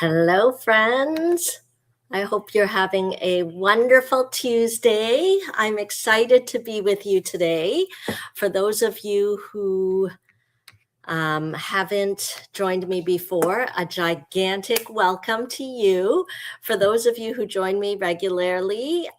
Hello, friends. I hope you're having a wonderful Tuesday. I'm excited to be with you today. For those of you who haven't joined me before, a gigantic welcome to you. For those of you who join me regularly,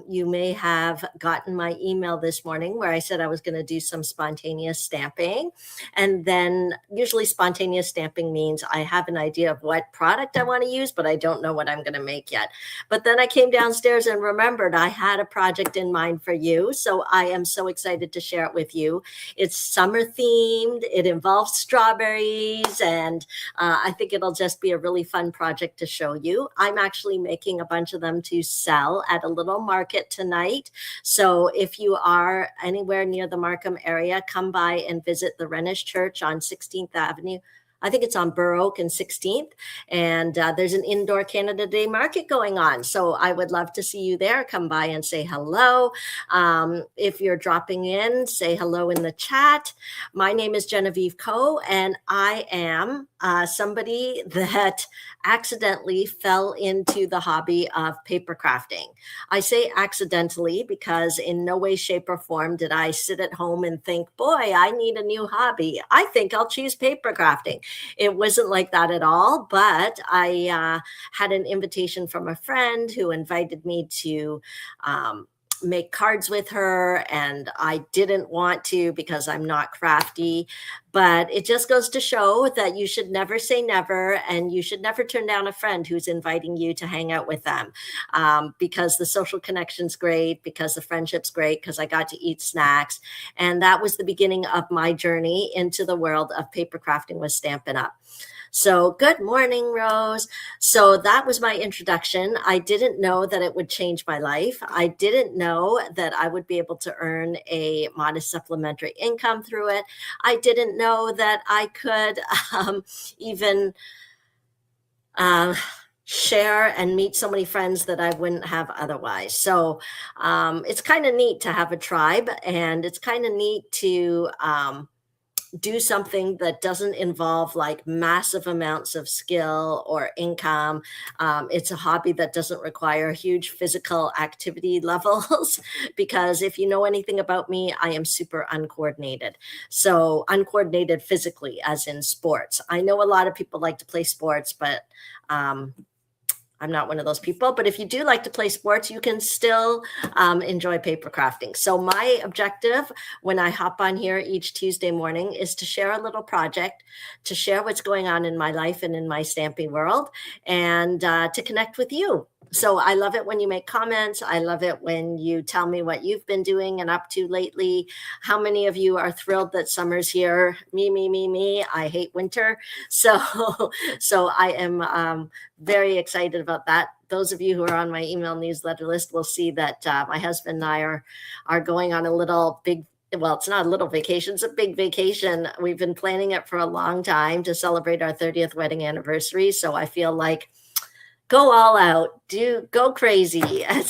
you may have gotten my email this morning where I said I was going to do some spontaneous stamping. And then usually spontaneous stamping means I have an idea of what product I want to use, but I don't know what I'm going to make yet. But then I came downstairs and remembered I had a project in mind for you. So I am so excited to share it with you. It's summer themed. It involves strawberries, and I think it'll just be a really fun project to show you. I'm actually making a bunch of them to sell at a little market tonight. So if you are anywhere near the Markham area, come by and visit the Renish Church on 16th Avenue. I think it's on Burr Oak and 16th. And there's an indoor Canada Day market going on. So I would love to see you there. Come by and say hello. If you're dropping in, say hello in the chat. My name is Genevieve Coe, and I am somebody that accidentally fell into the hobby of paper crafting. I say accidentally because in no way, shape, or form did I sit at home and think, boy, I need a new hobby. I think I'll choose paper crafting. It wasn't like that at all, but I had an invitation from a friend who invited me to make cards with her, and I didn't want to because I'm not crafty. But it just goes to show that you should never say never, and you should never turn down a friend who's inviting you to hang out with them, because the social connection's great, because the friendship's great, because I got to eat snacks. And that was the beginning of my journey into the world of paper crafting with Stampin' Up! So good morning, Rose. So that was my introduction. I didn't know that it would change my life. I didn't know that I would be able to earn a modest supplementary income through it. I didn't know that I could even share and meet so many friends that I wouldn't have otherwise. So it's kind of neat to have a tribe, and it's kind of neat to do something that doesn't involve like massive amounts of skill or income. It's a hobby that doesn't require huge physical activity levels because if you know anything about me, I am super uncoordinated. So uncoordinated physically, as in sports. I know a lot of people like to play sports, but I'm not one of those people, but if you do like to play sports, you can still enjoy paper crafting. So my objective when I hop on here each Tuesday morning is to share a little project, to share what's going on in my life and in my stamping world, and to connect with you. So I love it when you make comments. I love it when you tell me what you've been doing and up to lately. How many of you are thrilled that summer's here? Me. I hate winter. So I am very excited about that. Those of you who are on my email newsletter list will see that my husband and I are going on a little big, well, it's not a little vacation, it's a big vacation. We've been planning it for a long time to celebrate our 30th wedding anniversary. So I feel like go all out, go crazy. And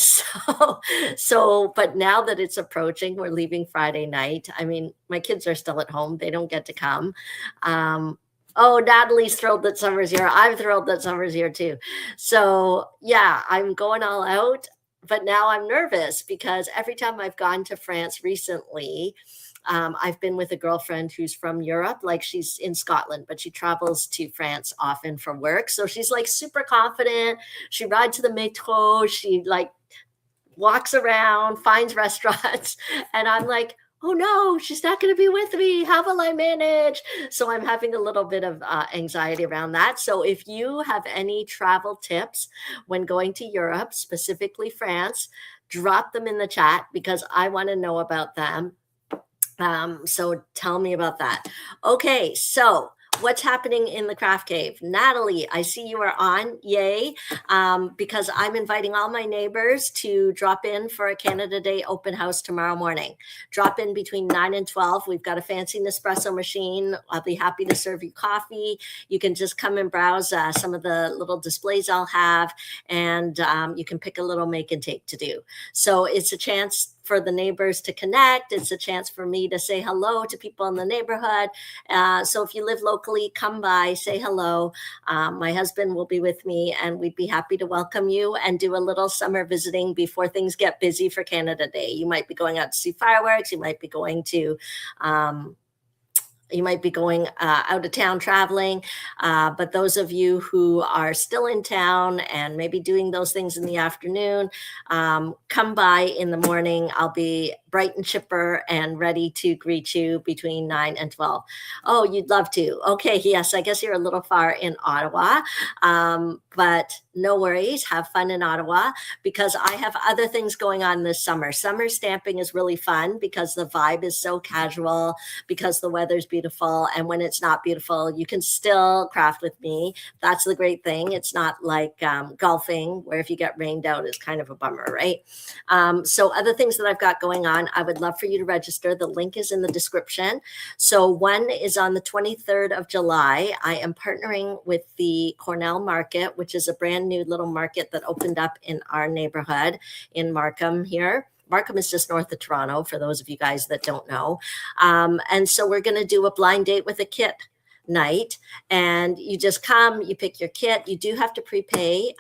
but now that it's approaching, we're leaving Friday night. I mean, my kids are still at home. They don't get to come. Oh, Natalie's thrilled that summer's here. I'm thrilled that summer's here too. So yeah, I'm going all out, but now I'm nervous because every time I've gone to France recently, I've been with a girlfriend who's from Europe, like she's in Scotland, but she travels to France often for work. So she's like super confident. She rides to the metro. She like walks around, finds restaurants. And I'm like, oh no, she's not going to be with me. How will I manage? So I'm having a little bit of anxiety around that. So if you have any travel tips when going to Europe, specifically France, drop them in the chat because I want to know about them. So tell me about that. Okay, so what's happening in the craft cave? Natalie, I see you are on. Yay. Because I'm inviting all my neighbors to drop in for a Canada Day open house tomorrow morning. Drop in between 9 and 12. We've got a fancy Nespresso machine. I'll be happy to serve you coffee. You can just come and browse some of the little displays I'll have, and you can pick a little make and take to do. So it's a chance for the neighbors to connect. It's a chance for me to say hello to people in the neighborhood. So if you live locally, come by, say hello. My husband will be with me, and we'd be happy to welcome you and do a little summer visiting before things get busy for Canada Day. You might be going out to see fireworks. You might be going to out of town traveling. But those of you who are still in town and maybe doing those things in the afternoon, come by in the morning. I'll be bright and chipper and ready to greet you between 9 and 12. Oh, you'd love to. Okay, yes, I guess you're a little far in Ottawa, but no worries. Have fun in Ottawa, because I have other things going on this summer. Summer stamping is really fun because the vibe is so casual, because the weather's beautiful. And when it's not beautiful, you can still craft with me. That's the great thing. It's not like golfing, where if you get rained out, it's kind of a bummer, right? So other things that I've got going on, I would love for you to register. The link is in the description. So one is on the 23rd of July. I am partnering with the Cornell Market, which is a brand new little market that opened up in our neighborhood in Markham here. Markham is just north of Toronto, for those of you guys that don't know. And so we're going to do a blind date with a kit night, and you just come, you pick your kit. You do have to prepay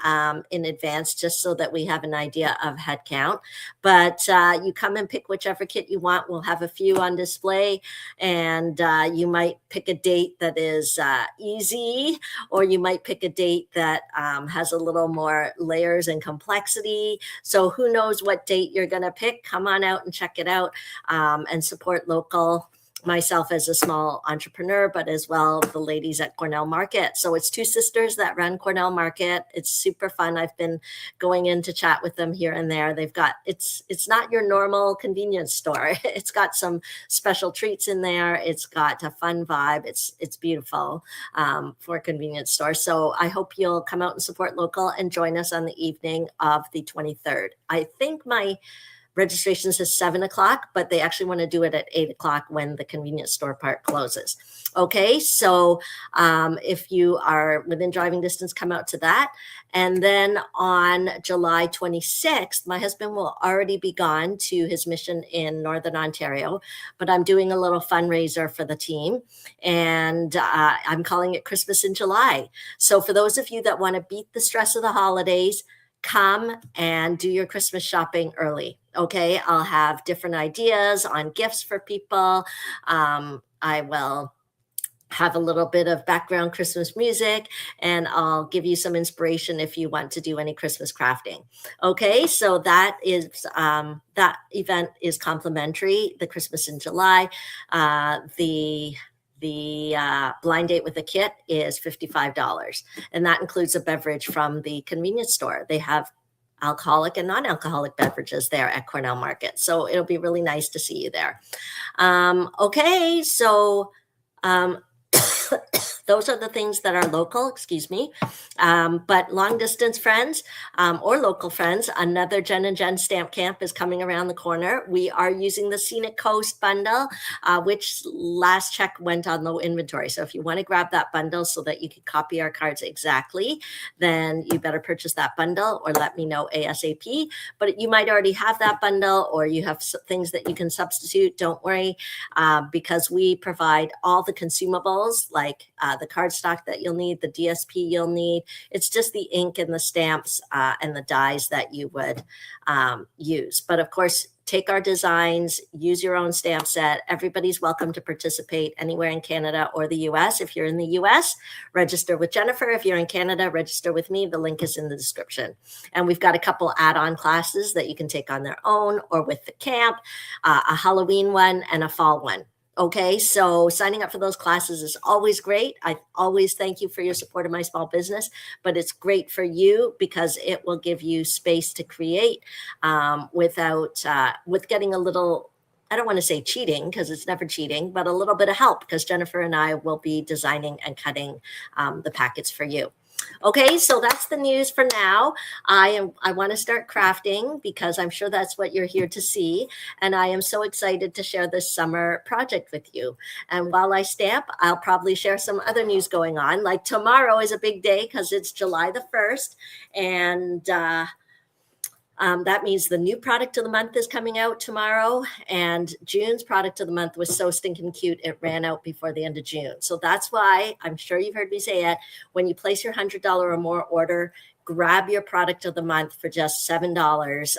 in advance, just so that we have an idea of head count, but you come and pick whichever kit you want. We'll have a few on display, and you might pick a date that is easy, or you might pick a date that has a little more layers and complexity. So who knows what date you're going to pick. Come on out and check it out, and support local. Myself as a small entrepreneur, but as well the ladies at Cornell Market. So it's two sisters that run Cornell Market. It's super fun. I've been going in to chat with them here and there. They've got, it's not your normal convenience store. It's got some special treats in there. It's got a fun vibe. It's beautiful for a convenience store. So I hope you'll come out and support local and join us on the evening of the 23rd. I think my registration says 7 o'clock, but they actually want to do it at 8 o'clock when the convenience store part closes. Okay, so if you are within driving distance, come out to that. And then on July 26th, my husband will already be gone to his mission in Northern Ontario, but I'm doing a little fundraiser for the team, and I'm calling it Christmas in July. So for those of you that want to beat the stress of the holidays, come and do your Christmas shopping early. Okay, I'll have different ideas on gifts for people. I will have a little bit of background Christmas music, and I'll give you some inspiration if you want to do any Christmas crafting. Okay, so that is that event is complimentary. The Christmas in July, the blind date with a kit is $55, and that includes a beverage from the convenience store. They have alcoholic and non-alcoholic beverages there at Cornell Market, so it'll be really nice to see you there. Okay, so those are the things that are local, excuse me. But long distance friends or local friends, another Jen and Jen Stamp Camp is coming around the corner. We are using the Scenic Coast bundle, which last check went on low inventory. So if you want to grab that bundle so that you can copy our cards exactly, then you better purchase that bundle or let me know ASAP. But you might already have that bundle, or you have things that you can substitute. Don't worry, because we provide all the consumables, like the cardstock that you'll need, the DSP you'll need. It's just the ink and the stamps and the dies that you would use. But of course, take our designs, use your own stamp set. Everybody's welcome to participate anywhere in Canada or the US. If you're in the US, register with Jennifer. If you're in Canada, register with me. The link is in the description. And we've got a couple add-on classes that you can take on their own or with the camp, a Halloween one and a fall one. Okay, so signing up for those classes is always great. I always thank you for your support of my small business, but it's great for you because it will give you space to create with getting a little, I don't want to say cheating because it's never cheating, but a little bit of help because Jennifer and I will be designing and cutting the packets for you. Okay, so that's the news for now. I want to start crafting because I'm sure that's what you're here to see. And I am so excited to share this summer project with you. And while I stamp, I'll probably share some other news going on. Like tomorrow is a big day because it's July the 1st. And That means the new product of the month is coming out tomorrow, and June's product of the month was so stinking cute it ran out before the end of June. So that's why, I'm sure you've heard me say it, when you place your $100 or more order, grab your product of the month for just $7.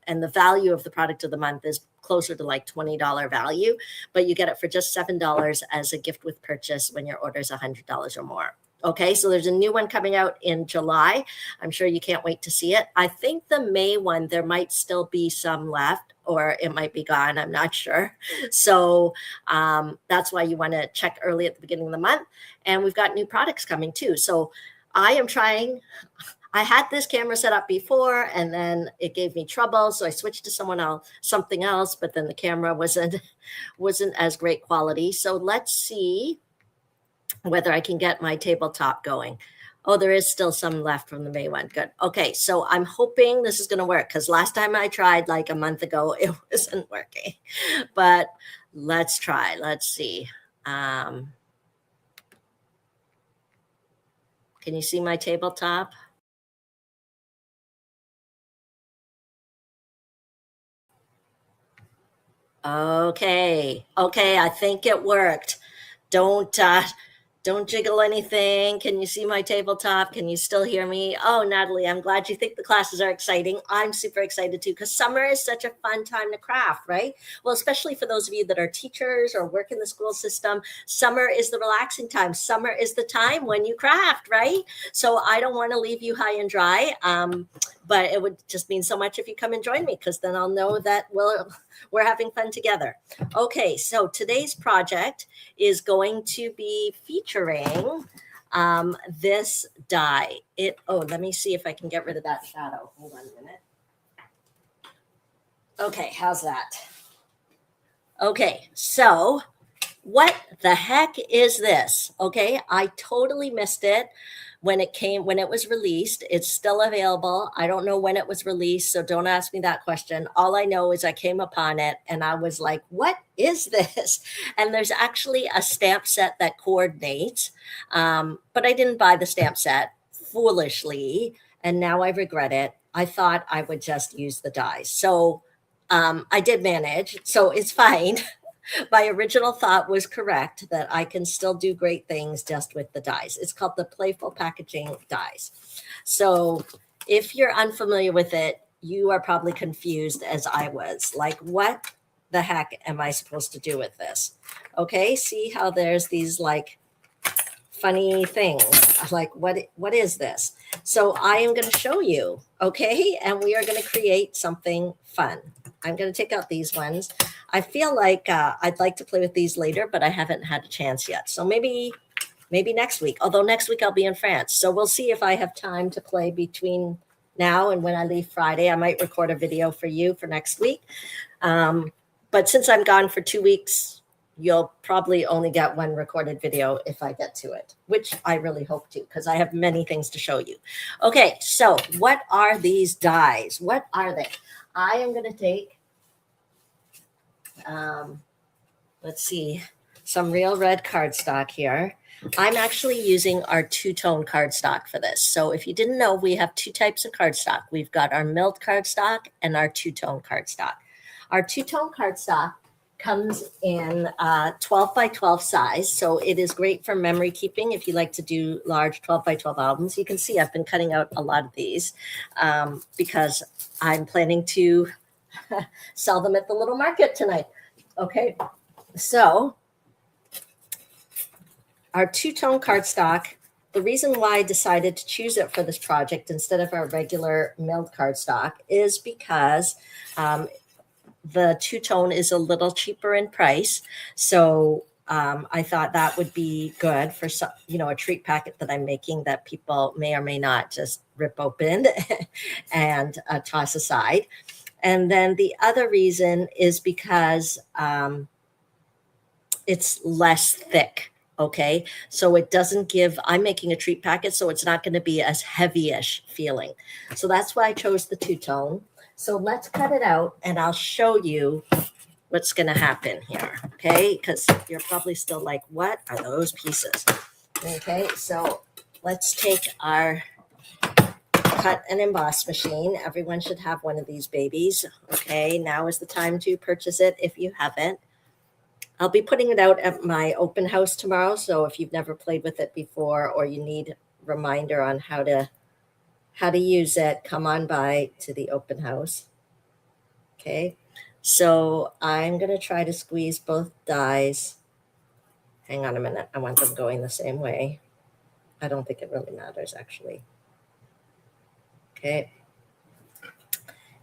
And the value of the product of the month is closer to like $20 value, but you get it for just $7 as a gift with purchase when your order is $100 or more. Okay, so there's a new one coming out in July. I'm sure you can't wait to see it. I think the May one, there might still be some left, or it might be gone. I'm not sure. So that's why you want to check early at the beginning of the month. And we've got new products coming too. So I am trying. I had this camera set up before, and then it gave me trouble, so I switched to something else. But then the camera wasn't as great quality. So let's see whether I can get my tabletop going. Oh, there is still some left from the May one. Good. Okay, so I'm hoping this is going to work, because last time I tried like a month ago, it wasn't working. But let's try. Let's see. Can you see my tabletop? Okay, I think it worked. Don't jiggle anything. Can you see my tabletop? Can you still hear me? Oh, Natalie, I'm glad you think the classes are exciting. I'm super excited too, because summer is such a fun time to craft, right? Well, especially for those of you that are teachers or work in the school system, summer is the relaxing time. Summer is the time when you craft, right? So I don't want to leave you high and dry, but it would just mean so much if you come and join me, because then I'll know that we're having fun together. Okay, so today's project is going to be featuring this die. Let me see if I can get rid of that shadow. Hold on a minute. Okay, how's that? Okay, so what the heck is this? Okay, I totally missed it when it was released. It's still available. I don't know when it was released, so don't ask me that question. All I know is I came upon it and I was like, what is this? And there's actually a stamp set that coordinates, but I didn't buy the stamp set, foolishly, and now I regret it. I thought I would just use the dies. So I did manage, so it's fine. My original thought was correct, that I can still do great things just with the dies. It's called the Playful Packaging dies. So if you're unfamiliar with it, you are probably confused as I was. Like, what the heck am I supposed to do with this? Okay, see how there's these like funny things. Like, what is this? So I am going to show you, okay? And we are going to create something fun. I'm going to take out these ones. I feel like I'd like to play with these later, but I haven't had a chance yet. So maybe next week, although next week I'll be in France. So we'll see if I have time to play between now and when I leave Friday. I might record a video for you for next week. But since I'm gone for 2 weeks, you'll probably only get one recorded video if I get to it, which I really hope to, because I have many things to show you. Okay, so what are these dies? What are they? I am going to take, let's see, some real red cardstock here. I'm actually using our two-tone cardstock for this. So if you didn't know, we have two types of cardstock. We've got our milled cardstock and our two-tone cardstock. Our two-tone cardstock comes in 12 by 12 size. So it is great for memory keeping if you like to do large 12 by 12 albums. You can see I've been cutting out a lot of these because I'm planning to sell them at the little market tonight. Okay, so our two-tone cardstock, the reason why I decided to choose it for this project instead of our regular milled cardstock is because the two-tone is a little cheaper in price. So I thought that would be good for some, a treat packet that I'm making that people may or may not just rip open and toss aside. And then the other reason is because it's less thick. Okay, so it doesn't I'm making a treat packet, so it's not going to be as heavy-ish feeling. So that's why I chose the two-tone. So let's cut it out and I'll show you what's going to happen here. Okay, because you're probably still like, what are those pieces? Okay, so let's take our cut and emboss machine. Everyone should have one of these babies. Okay, now is the time to purchase it if you haven't. I'll be putting it out at my open house tomorrow. So if you've never played with it before or you need a reminder on how to use it, come on by to the open house. Okay, so I'm going to try to squeeze both dies. Hang on a minute. I want them going the same way. I don't think it really matters, actually. Okay.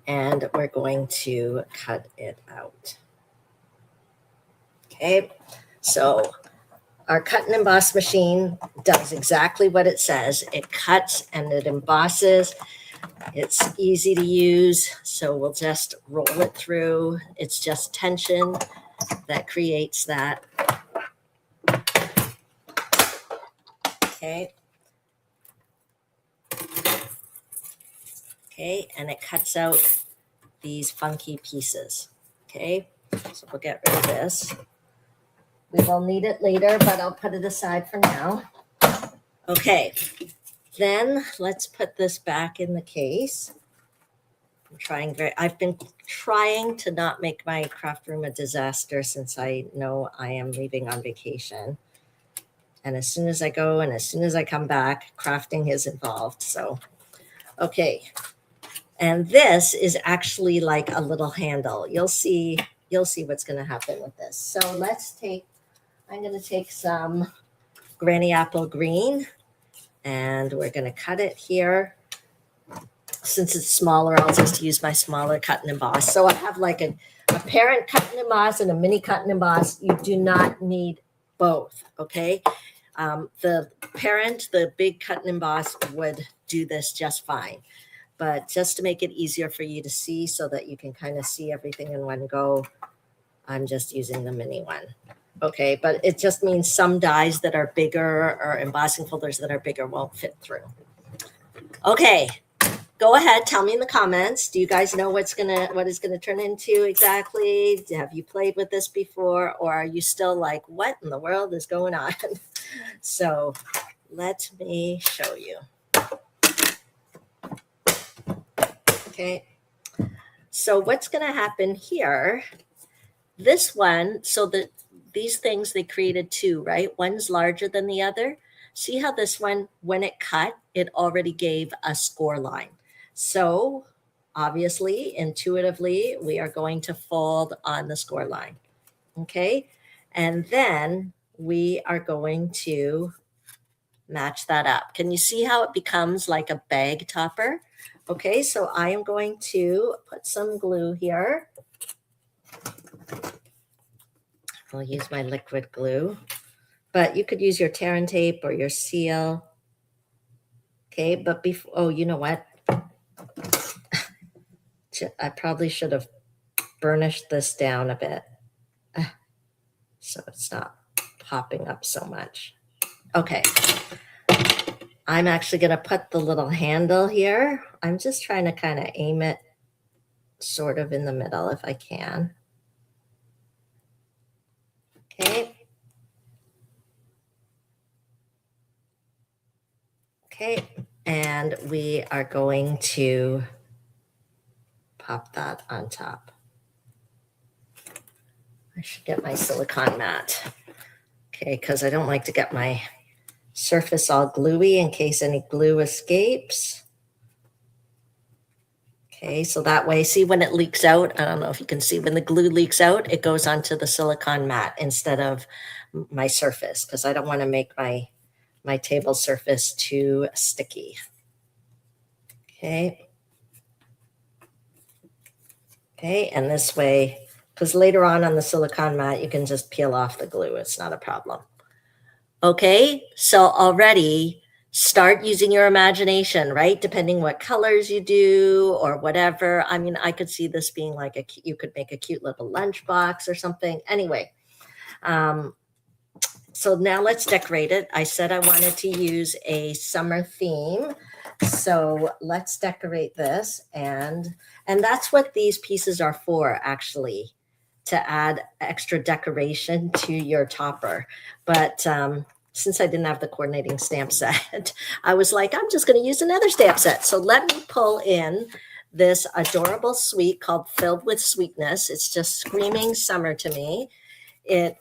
And we're going to cut it out. Okay. So our cut and emboss machine does exactly what it says. It cuts and it embosses. It's easy to use. So we'll just roll it through. It's just tension that creates that. Okay. Okay, and it cuts out these funky pieces. Okay, so we'll get rid of this. We will need it later, but I'll put it aside for now. Okay, then let's put this back in the case. I've been trying to not make my craft room a disaster since I know I am leaving on vacation. And as soon as I go and as soon as I come back, crafting is involved. So, okay. And this is actually like a little handle. You'll see what's going to happen with this. So I'm going to take some granny apple green and we're going to cut it here. Since it's smaller, I'll just use my smaller cut and emboss. So I have like a parent cut and emboss and a mini cut and emboss. You do not need both, okay? The parent, the big cut and emboss would do this just fine. But just to make it easier for you to see so that you can kind of see everything in one go, I'm just using the mini one. Okay, but it just means some dies that are bigger or embossing folders that are bigger won't fit through. Okay, go ahead, tell me in the comments. Do you guys know what it's gonna turn into exactly? Have you played with this before, or are you still like, what in the world is going on? So let me show you. Okay, so what's going to happen here, this one, so that these things, they created two, right? One's larger than the other. See how this one, when it cut, it already gave a score line. So obviously, intuitively, we are going to fold on the score line. Okay, and then we are going to match that up. Can you see how it becomes like a bag topper? Okay, so I am going to put some glue here. I'll use my liquid glue, but you could use your tear and tape or your seal. Okay, but before, oh, you know what? I probably should have burnished this down a bit so it's not popping up so much. Okay. I'm actually going to put the little handle here. I'm just trying to kind of aim it sort of in the middle if I can. Okay. Okay. And we are going to pop that on top. I should get my silicone mat. Okay, because I don't like to get my surface all gluey in case any glue escapes. Okay, so that way, see when it leaks out, I don't know if you can see, when the glue leaks out, it goes onto the silicone mat instead of my surface, because I don't want to make my table surface too sticky. Okay. Okay, and this way, because later on the silicone mat, you can just peel off the glue. It's not a problem. Okay, so already start using your imagination, right? Depending what colors you do or whatever. I mean, I could see this being like you could make a cute little lunchbox or something. Anyway, so now let's decorate it. I said I wanted to use a summer theme. So let's decorate this. And that's what these pieces are for, actually, to add extra decoration to your topper. But since I didn't have the coordinating stamp set, I was like, I'm just going to use another stamp set. So let me pull in this adorable suite called Filled with Sweetness. It's just screaming summer to me. It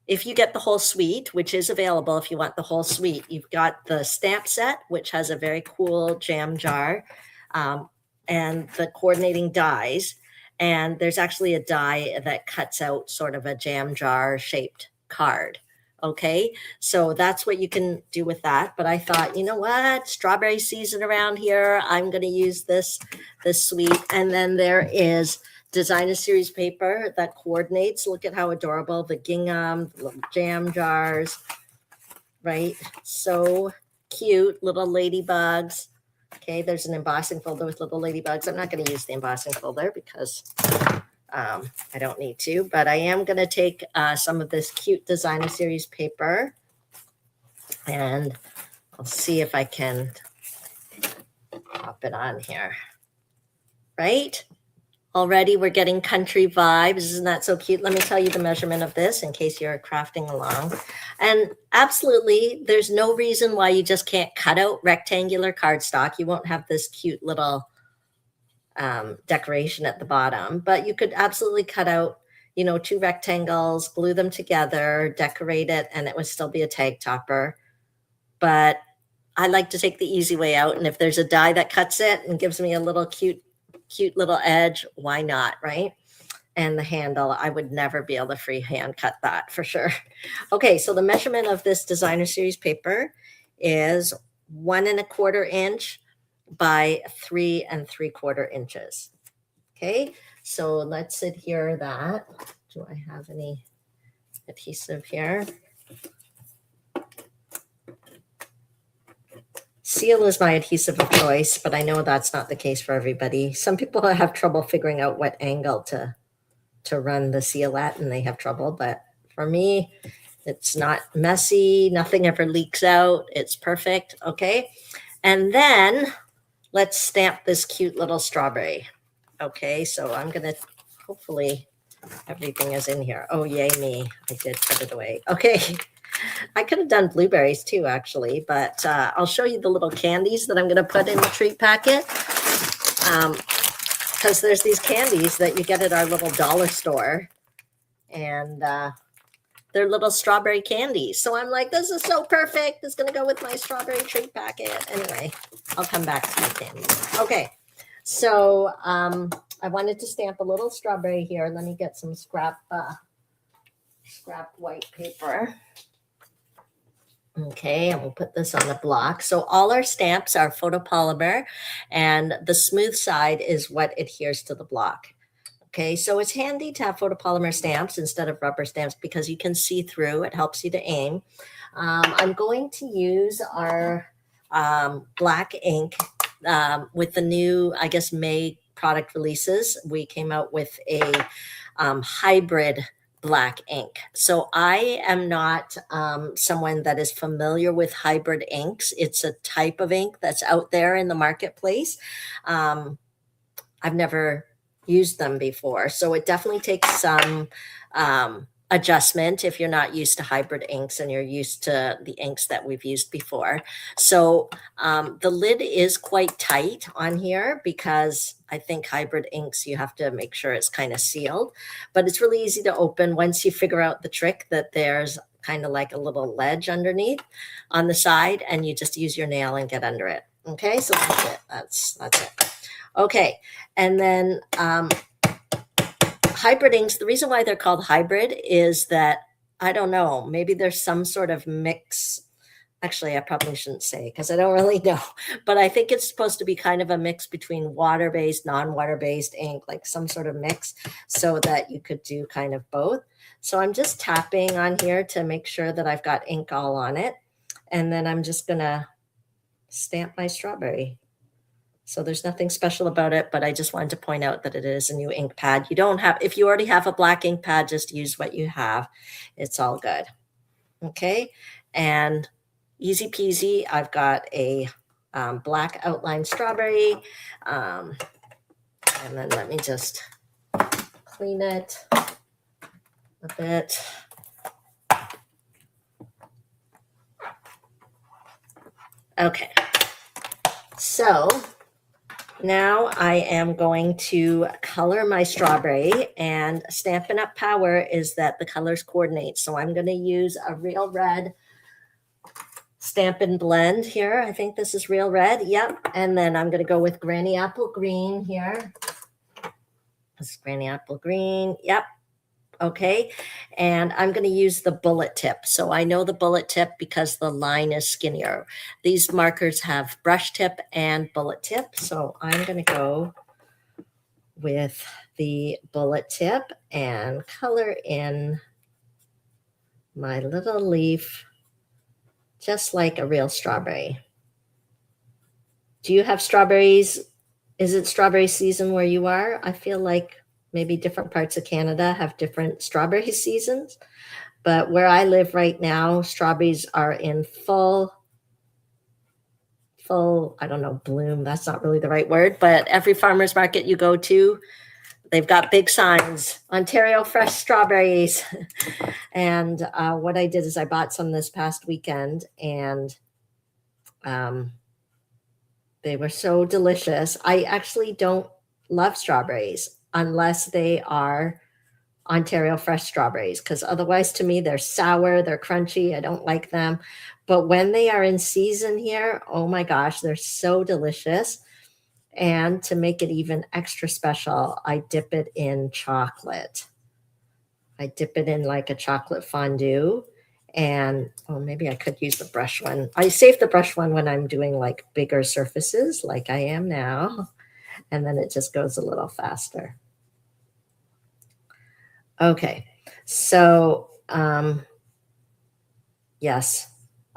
if you get the whole suite, which is available if you want the whole suite, you've got the stamp set, which has a very cool jam jar, um, and the coordinating dies. And there's actually a die that cuts out sort of a jam jar shaped card. Okay, so that's what you can do with that. But I thought, you know what, strawberry season around here, I'm going to use this suite. And then there is designer series paper that coordinates. Look at how adorable the gingham, the little jam jars, right? So cute, little ladybugs. Okay, there's an embossing folder with little ladybugs. I'm not going to use the embossing folder because I don't need to, but I am going to take some of this cute designer series paper, and I'll see if I can pop it on here, right? Already we're getting country vibes. Isn't that so cute? Let me tell you the measurement of this in case you're crafting along. And absolutely, there's no reason why you just can't cut out rectangular cardstock. You won't have this cute little decoration at the bottom, but you could absolutely cut out, you know, 2 rectangles, glue them together, decorate it, and it would still be a tag topper. But I like to take the easy way out. And if there's a die that cuts it and gives me a little cute little edge, why not, right? And the handle, I would never be able to freehand cut that for sure. Okay, so the measurement of this designer series paper is 1¼ inch by 3 3/4 inches. Okay, so let's adhere that. Do I have any adhesive here? Seal is my adhesive of choice, but I know that's not the case for everybody. Some people have trouble figuring out what angle to run the seal at, and they have trouble. But for me, it's not messy. Nothing ever leaks out. It's perfect. Okay. And then let's stamp this cute little strawberry. Okay. So I'm going to, hopefully everything is in here. Oh, yay me. I did put it away. Okay. I could have done blueberries too, actually, but I'll show you the little candies that I'm going to put in the treat packet. Because there's these candies that you get at our little dollar store, and they're little strawberry candies. So I'm like, this is so perfect. It's going to go with my strawberry treat packet. Anyway, I'll come back to my candies. Okay, so I wanted to stamp a little strawberry here. Let me get some scrap white paper. Okay, and we'll put this on the block. So all our stamps are photopolymer, and the smooth side is what adheres to the block. Okay, so it's handy to have photopolymer stamps instead of rubber stamps because you can see through. It helps you to aim. I'm going to use our black ink with the new, I guess, May product releases. We came out with a hybrid black ink. So I am not someone that is familiar with hybrid inks. It's a type of ink that's out there in the marketplace. I've never used them before. So it definitely takes some adjustment if you're not used to hybrid inks and you're used to the inks that we've used before. So the lid is quite tight on here because I think hybrid inks, you have to make sure it's kind of sealed, but it's really easy to open once you figure out the trick that there's kind of like a little ledge underneath on the side, and you just use your nail and get under it. Okay, so that's it. That's it. Okay, and then hybrid inks, the reason why they're called hybrid is that, I don't know, maybe there's some sort of mix. Actually, I probably shouldn't say because I don't really know, but I think it's supposed to be kind of a mix between water-based, non-water-based ink, like some sort of mix, so that you could do kind of both. So I'm just tapping on here to make sure that I've got ink all on it. And then I'm just gonna stamp my strawberry. So there's nothing special about it, but I just wanted to point out that it is a new ink pad. You don't have, if you already have a black ink pad, just use what you have. It's all good. Okay, and easy peasy, I've got a black outline strawberry. And then let me just clean it a bit. Okay, so now I am going to color my strawberry, and Stampin' Up! Power is that the colors coordinate. So I'm going to use a Real Red Stampin' Blend here. I think this is Real Red. Yep. And then I'm going to go with Granny Apple Green here. This is Granny Apple Green. Yep. Okay. And I'm going to use the bullet tip. So I know the bullet tip because the line is skinnier. These markers have brush tip and bullet tip. So I'm going to go with the bullet tip and color in my little leaf just like a real strawberry. Do you have strawberries? Is it strawberry season where you are? I feel like maybe different parts of Canada have different strawberry seasons, but where I live right now, strawberries are in full, I don't know, bloom. That's not really the right word, but every farmer's market you go to, they've got big signs, Ontario fresh strawberries. And what I did is I bought some this past weekend, and they were so delicious. I actually don't love strawberries unless they are Ontario fresh strawberries, because otherwise to me they're sour, they're crunchy. I don't like them. But when they are in season here, oh my gosh, they're so delicious. And to make it even extra special, I dip it in chocolate. I dip it in like a chocolate fondue. And oh, maybe I could use the brush one. I save the brush one when I'm doing like bigger surfaces like I am now. And then it just goes a little faster. Okay, so yes,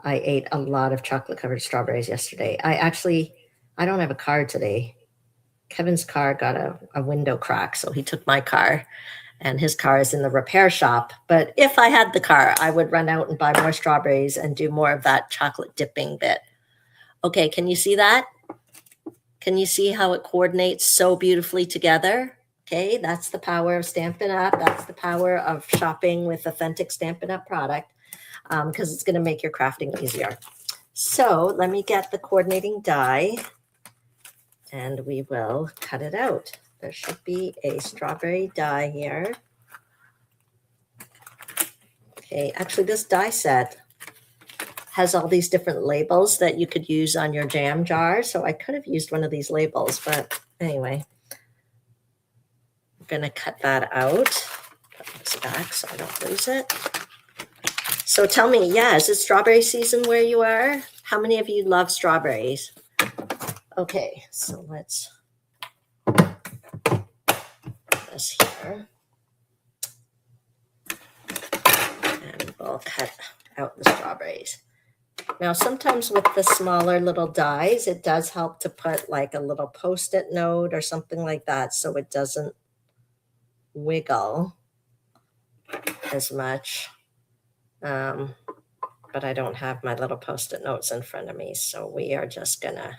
I ate a lot of chocolate covered strawberries yesterday. I don't have a car today. Kevin's car got a window crack, so he took my car, and his car is in the repair shop. But if I had the car, I would run out and buy more strawberries and do more of that chocolate dipping bit. Okay, can you see that? Can you see how it coordinates so beautifully together? Okay, that's the power of Stampin' Up. That's the power of shopping with authentic Stampin' Up! Product, because it's going to make your crafting easier. So let me get the coordinating die, and we will cut it out. There should be a strawberry die here. Okay, actually this die set has all these different labels that you could use on your jam jar. So I could have used one of these labels, but anyway, I'm gonna cut that out. Put this back so I don't lose it. So tell me, yeah, is it strawberry season where you are? How many of you love strawberries? Okay, so let's put this here. And we'll cut out the strawberries. Now, sometimes with the smaller little dies, it does help to put like a little Post-it note or something like that so it doesn't wiggle as much. But I don't have my little Post-it notes in front of me, so we are just gonna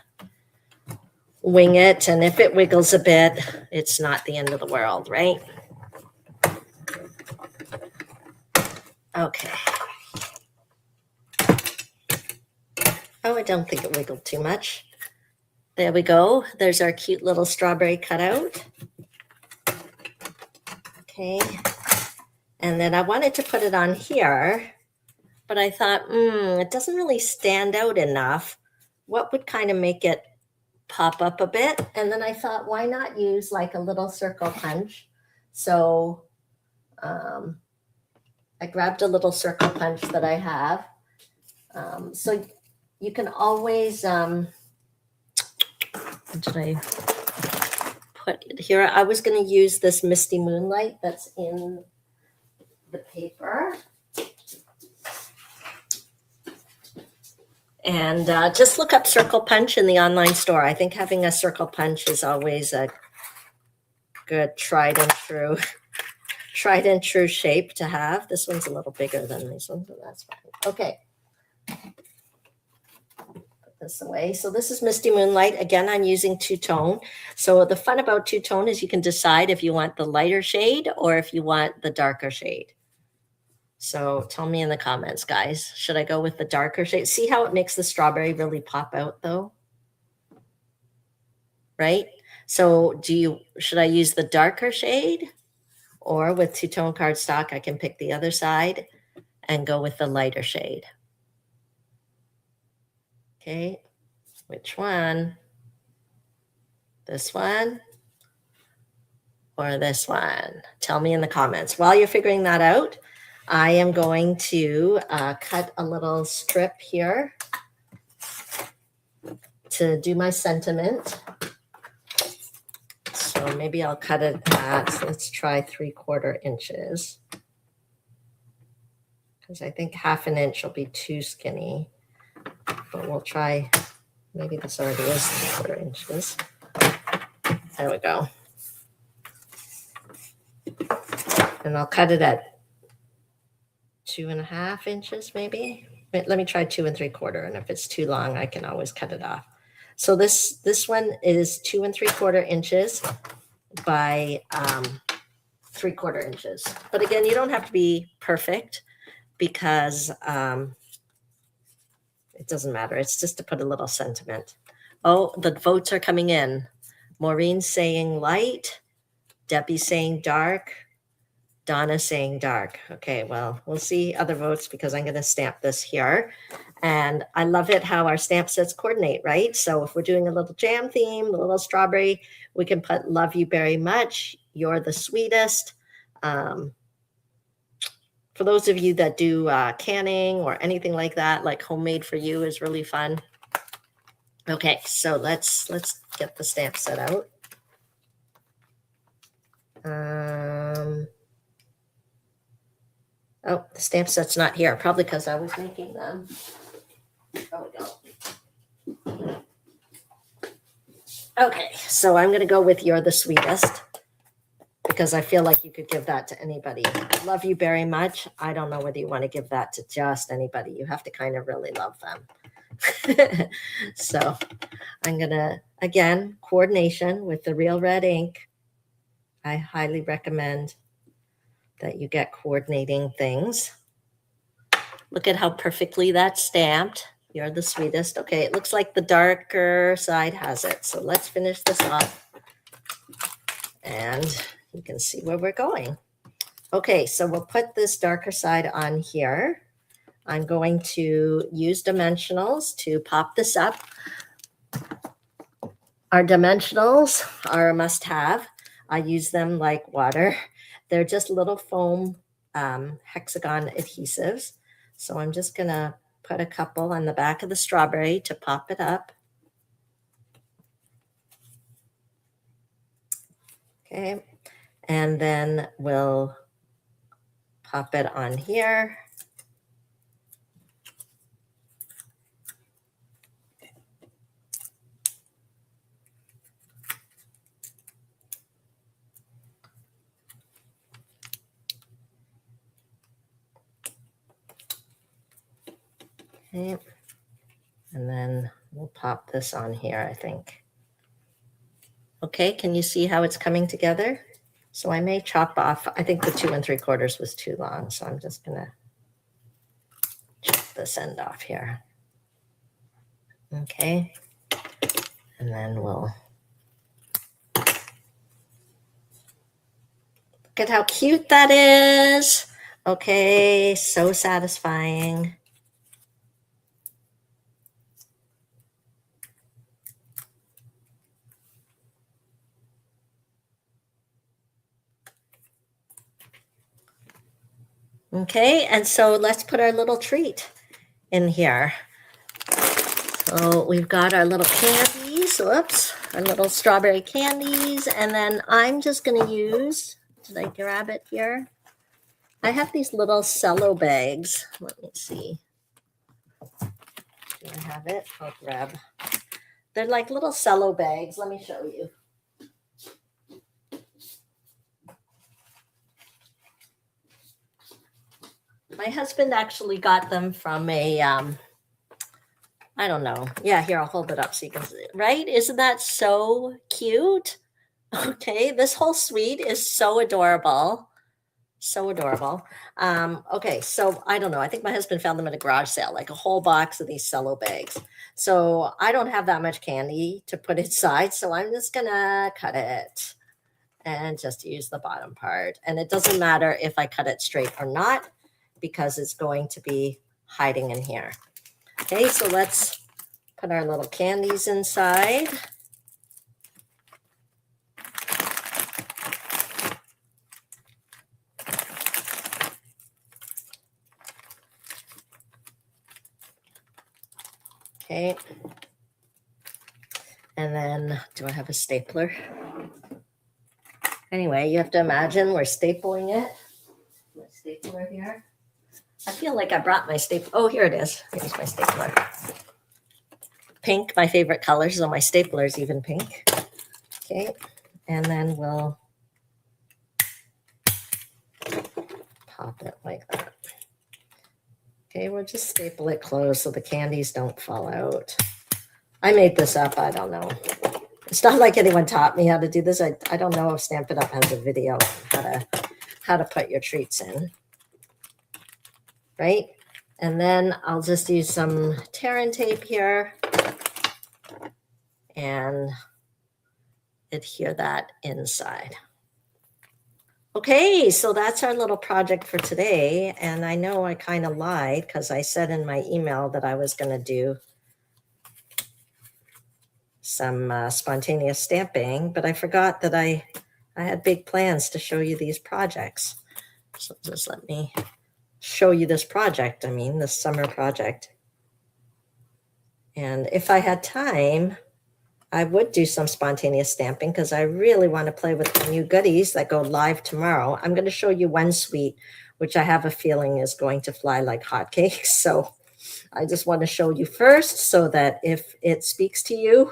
wing it. And if it wiggles a bit, it's not the end of the world, right? Okay. Oh, I don't think it wiggled too much. There we go. There's our cute little strawberry cutout. Okay. And then I wanted to put it on here, but I thought, it doesn't really stand out enough. What would kind of make it pop up a bit? And then I thought, why not use like a little circle punch? So I grabbed a little circle punch that I have. So you can always, what did I put it here? I was going to use this Misty Moonlight that's in the paper. And just look up circle punch in the online store. I think having a circle punch is always a good tried and true shape to have. This one's a little bigger than this one, but that's fine. Okay. Put this away. So this is Misty Moonlight. Again, I'm using two-tone. So the fun about two-tone is you can decide if you want the lighter shade or if you want the darker shade. So tell me in the comments, guys. Should I go with the darker shade? See how it makes the strawberry really pop out though? Right? So should I use the darker shade? Or with two-tone cardstock, I can pick the other side and go with the lighter shade. Okay, which one? This one or this one? Tell me in the comments. While you're figuring that out, I am going to cut a little strip here to do my sentiment. So maybe I'll cut it at, let's try 3/4 inches. Because I think 1/2 inch will be too skinny. But we'll try, maybe this already is 3/4 inches. There we go. And I'll cut it at 2.5 inches maybe. Let me try 2 3/4. And if it's too long, I can always cut it off. So this one is 2 3/4 inches by 3/4 inches. But again, you don't have to be perfect because it doesn't matter. It's just to put a little sentiment. Oh, the votes are coming in. Maureen's saying light. Debbie's saying dark. Donna saying dark. Okay, well, we'll see other votes because I'm going to stamp this here. And I love it how our stamp sets coordinate, right? So if we're doing a little jam theme, a little strawberry, we can put love you very much. You're the sweetest. For those of you that do canning or anything like that, like homemade for you is really fun. Okay, so let's get the stamp set out. Oh, the stamp set's not here, probably because I was making them. Oh, we go. Okay, so I'm going to go with You're the Sweetest because I feel like you could give that to anybody. Love you very much. I don't know whether you want to give that to just anybody. You have to kind of really love them. So I'm going to, again, coordination with the Real Red ink. I highly recommend that you get coordinating things. Look at how perfectly that's stamped. You're the sweetest. Okay, it looks like the darker side has it. So let's finish this off. And you can see where we're going. Okay, so we'll put this darker side on here. I'm going to use dimensionals to pop this up. Our dimensionals are a must-have. I use them like water. They're just little foam hexagon adhesives. So I'm just going to put a couple on the back of the strawberry to pop it up. Okay, and then we'll pop it on here. Okay, and then we'll pop this on here, I think. Okay, can you see how it's coming together? So I may chop off, I think the 2 3/4 was too long, so I'm just gonna chop this end off here. Okay, and then we'll, look at how cute that is. Okay, so satisfying. Okay, and so let's put our little treat in here. So we've got our little candies, whoops, our little strawberry candies, and then I'm just gonna use, did I grab it here? I have these little cello bags. Let me see. Do I have it? I'll grab. They're like little cello bags. Let me show you. My husband actually got them from a, I don't know. Yeah, here, I'll hold it up so you can see it. Right? Isn't that so cute? Okay, this whole suite is so adorable. So adorable. Okay, so I don't know. I think my husband found them at a garage sale, like a whole box of these cello bags. So I don't have that much candy to put inside, so I'm just gonna cut it and just use the bottom part. And it doesn't matter if I cut it straight or not because it's going to be hiding in here. Okay, so let's put our little candies inside. Okay. And then, do I have a stapler? Anyway, you have to imagine we're stapling it. My stapler here. I feel like I brought my stapler. Oh, here it is. Here's my stapler. Pink, my favorite color, so my stapler is even pink. Okay, and then we'll pop it like that. Okay, we'll just staple it closed so the candies don't fall out. I made this up. I don't know. It's not like anyone taught me how to do this. I don't know if Stamp It Up has a video on how to put your treats in. Right? And then I'll just use some tear-in tape here and adhere that inside. Okay, so that's our little project for today. And I know I kind of lied because I said in my email that I was going to do some spontaneous stamping, but I forgot that I had big plans to show you these projects. So just let me show you this project. I mean, this summer project. And if I had time, I would do some spontaneous stamping because I really want to play with the new goodies that go live tomorrow. I'm going to show you one suite, which I have a feeling is going to fly like hotcakes. So I just want to show you first so that if it speaks to you,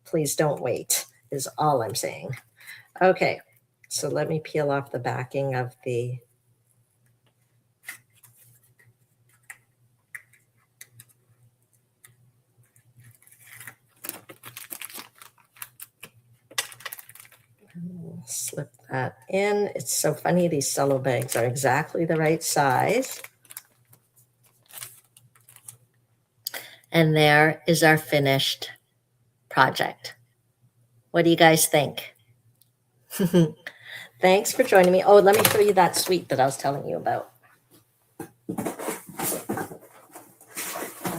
please don't wait, is all I'm saying. Okay, so let me peel off the backing of the slip that in. It's so funny, these cello bags are exactly the right size. And there is our finished project. What do you guys think? Thanks for joining me. Oh, let me show you that suite that I was telling you about.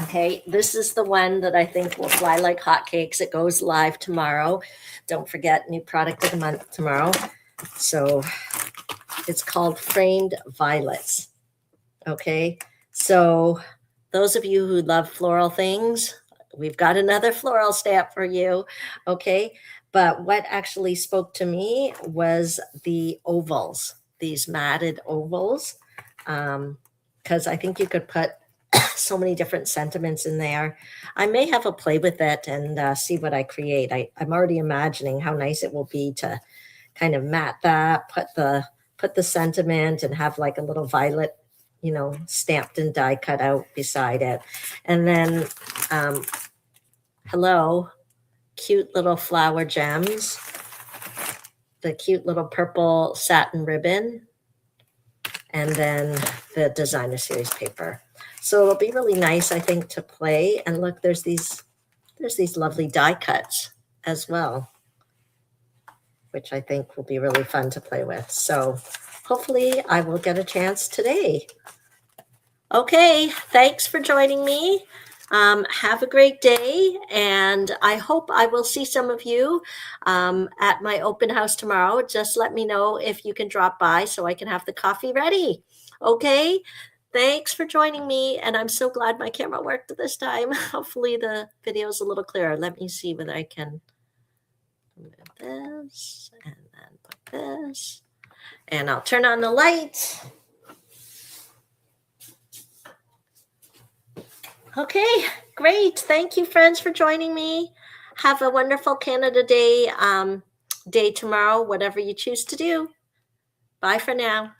Okay, this is the one that I think will fly like hotcakes. It goes live tomorrow. Don't forget, new product of the month tomorrow. So it's called Framed Violets. Okay, so those of you who love floral things, we've got another floral stamp for you. Okay, but what actually spoke to me was the ovals, these matted ovals, because I think you could put so many different sentiments in there. I may have a play with it and see what I create. I'm already imagining how nice it will be to kind of mat that, put the sentiment and have like a little violet, you know, stamped and die cut out beside it. And then, hello, cute little flower gems, the cute little purple satin ribbon, and then the designer series paper. So it'll be really nice, I think, to play. And look, there's these lovely die cuts as well, which I think will be really fun to play with. So hopefully I will get a chance today. Okay, thanks for joining me. Have a great day, and I hope I will see some of you at my open house tomorrow. Just let me know if you can drop by so I can have the coffee ready. Okay, thanks for joining me, and I'm so glad my camera worked this time. Hopefully the video is a little clearer. Let me see whether I can move this, and then put this, and I'll turn on the light. Okay, great. Thank you, friends, for joining me. Have a wonderful Canada Day day tomorrow, whatever you choose to do. Bye for now.